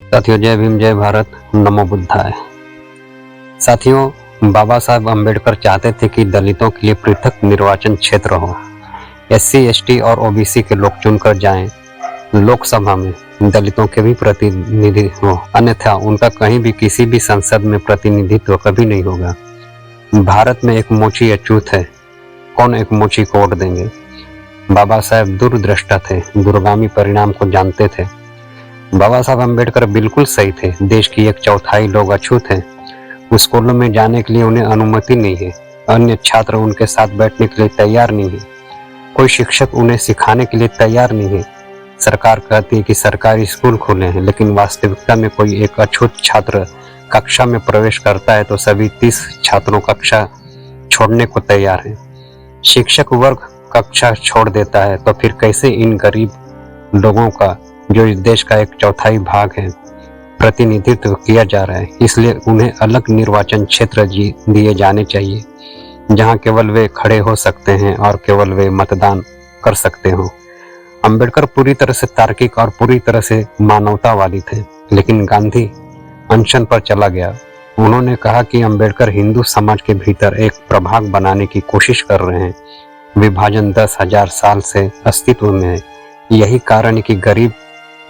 साथियों, जय भीम, जय भारत, नमो बुद्धाय। साथियों, बाबा साहब अम्बेडकर चाहते थे कि दलितों के लिए पृथक निर्वाचन क्षेत्र हो, SC, ST और OBC के लोग चुनकर जाएं लोकसभा में, दलितों के भी प्रतिनिधि हो, अन्यथा उनका कहीं भी किसी भी संसद में प्रतिनिधित्व कभी नहीं होगा। भारत में एक मोची अछूत है, कौन एक मोची को वोट देंगे। बाबा साहब दूरदृष्टा थे, दूरगामी परिणाम को जानते थे। बाबा साहब अम्बेडकर बिल्कुल सही थे। देश की 1/4 लोग अछूत हैं। स्कूलों में जाने के लिए उन्हें अनुमति नहीं है। अन्य छात्र उनके साथ बैठने के लिए तैयार नहीं है। कोई शिक्षक उन्हें सिखाने के लिए तैयार नहीं है। सरकार कहती है कि सरकारी स्कूल खुले हैं, लेकिन वास्तविकता में कोई एक अछूत छात्र कक्षा में प्रवेश करता है तो सभी 30 छात्रों कक्षा छोड़ने को तैयार हैं। शिक्षक वर्ग कक्षा छोड़ देता है तो फिर कैसे इन गरीब लोगों का, जो इस देश का 1/4 भाग है, प्रतिनिधित्व किया जा रहा है। इसलिए उन्हें अलग निर्वाचन क्षेत्र दिए जाने चाहिए, जहां केवल वे खड़े हो सकते हैं और केवल वे मतदान कर सकते हो। अंबेडकर पूरी तरह से तार्किक और पूरी तरह से मानवतावादी थे, लेकिन गांधी अनशन पर चला गया। उन्होंने कहा कि अंबेडकर हिंदू समाज के भीतर एक प्रभाग बनाने की कोशिश कर रहे हैं। विभाजन 10,000 साल से अस्तित्व में है। यही कारण है कि गरीब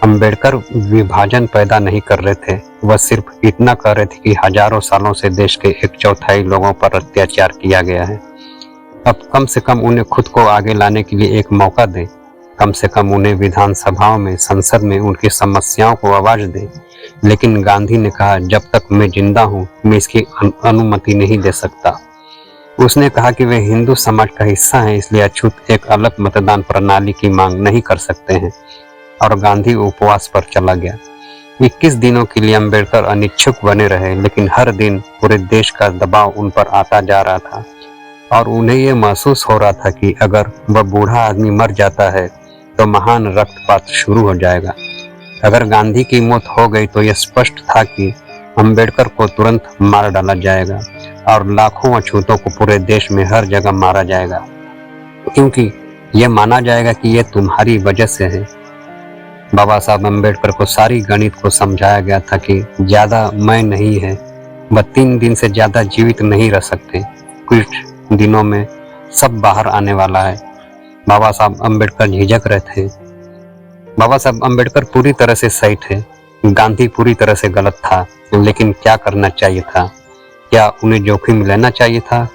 अंबेडकर विभाजन पैदा नहीं कर रहे थे, वह सिर्फ इतना कर रहे थे कि हजारों सालों से देश के 1/4 लोगों पर अत्याचार किया गया है। अब कम से कम उन्हें खुद को आगे लाने के लिए एक मौका दें। कम से कम उन्हें विधानसभाओं में, संसद में उनकी समस्याओं को आवाज दें। लेकिन गांधी ने कहा, जब तक मैं जिंदा हूँ मैं इसकी अनुमति नहीं दे सकता। उसने कहा कि वे हिंदू समाज का हिस्सा हैं, इसलिए अछूत एक अलग मतदान प्रणाली की मांग नहीं कर सकते हैं, और गांधी उपवास पर चला गया। 21 दिनों के लिए अंबेडकर अनिच्छुक बने रहे, लेकिन हर दिन पूरे देश का दबाव उन पर आता जा रहा था और उन्हें ये महसूस हो रहा था कि अगर वह बूढ़ा आदमी मर जाता है तो महान रक्तपात शुरू हो जाएगा। अगर गांधी की मौत हो गई तो यह स्पष्ट था कि अंबेडकर को तुरंत मार डाला जाएगा और लाखों अछूतों को पूरे देश में हर जगह मारा जाएगा, क्योंकि यह माना जाएगा कि यह तुम्हारी वजह से है। बाबा साहब अम्बेडकर को सारी गणित को समझाया गया था कि ज्यादा मैं नहीं है, वह 3 दिन से ज्यादा जीवित नहीं रह सकते। कुछ दिनों में सब बाहर आने वाला है। बाबा साहब अम्बेडकर झिझक रहे थे। बाबा साहब अम्बेडकर पूरी तरह से सही थे, गांधी पूरी तरह से गलत था। लेकिन क्या करना चाहिए था? क्या उन्हें जोखिम लेना चाहिए था?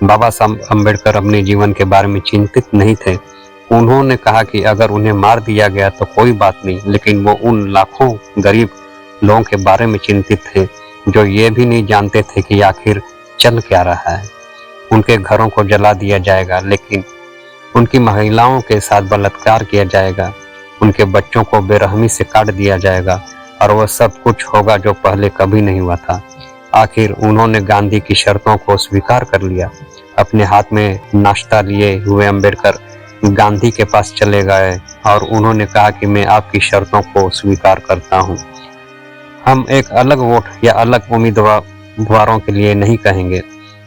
बाबा साहब अम्बेडकर अपने जीवन के बारे में चिंतित नहीं थे। उन्होंने कहा कि अगर उन्हें मार दिया गया तो कोई बात नहीं, लेकिन वो उन लाखों गरीब लोगों के बारे में चिंतित थे जो ये भी नहीं जानते थे कि आखिर चल क्या रहा है। उनके घरों को जला दिया जाएगा, लेकिन उनकी महिलाओं के साथ बलात्कार किया जाएगा, उनके बच्चों को बेरहमी से काट दिया जाएगा, और वह सब कुछ होगा जो पहले कभी नहीं हुआ था। आखिर उन्होंने गांधी की शर्तों को स्वीकार कर लिया। अपने हाथ में नाश्ता लिए हुए अम्बेडकर गांधी के पास चले गए और उन्होंने कहा कि मैं आपकी शर्तों को स्वीकार करता हूं। हम एक अलग वोट या अलग उम्मीदवारों के लिए नहीं कहेंगे,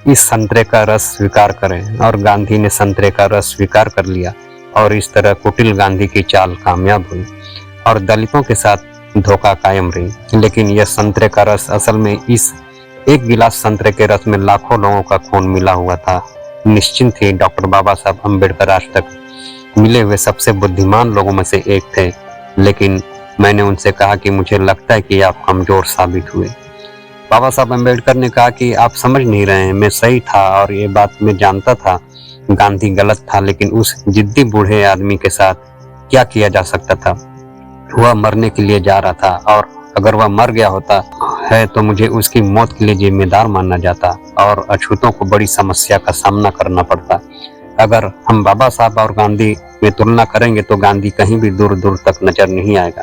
इस संतरे का रस स्वीकार करें। और गांधी ने संतरे का रस स्वीकार कर लिया और इस तरह कुटिल गांधी की चाल कामयाब हुई और दलितों के साथ धोखा कायम रही। लेकिन यह संतरे का रस असल में इस एक गिलास संतरे के रस में लाखों लोगों का खून मिला हुआ था। निश्चिंत ही डॉक्टर बाबा साहब अम्बेडकर आज तक मिले हुए सबसे बुद्धिमान लोगों में से एक थे, लेकिन मैंने उनसे कहा कि मुझे लगता है कि आप कमजोर साबित हुए। बाबा साहब अम्बेडकर ने कहा कि आप समझ नहीं रहे हैं, मैं सही था और ये बात मैं जानता था, गांधी गलत था, लेकिन उस जिद्दी बूढ़े आदमी के साथ क्या किया जा सकता था? वह मरने के लिए जा रहा था और अगर वह मर गया होता है तो मुझे उसकी मौत के लिए जिम्मेदार माना जाता और अछूतों को बड़ी समस्या का सामना करना पड़ता। अगर हम बाबा साहब और गांधी में तुलना करेंगे तो गांधी कहीं भी दूर दूर तक नजर नहीं आएगा।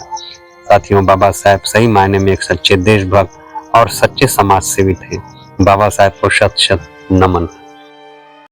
साथियों, बाबा साहब सही मायने में एक सच्चे देशभक्त और सच्चे समाज सेवी थे। बाबा साहब को शत शत नमन।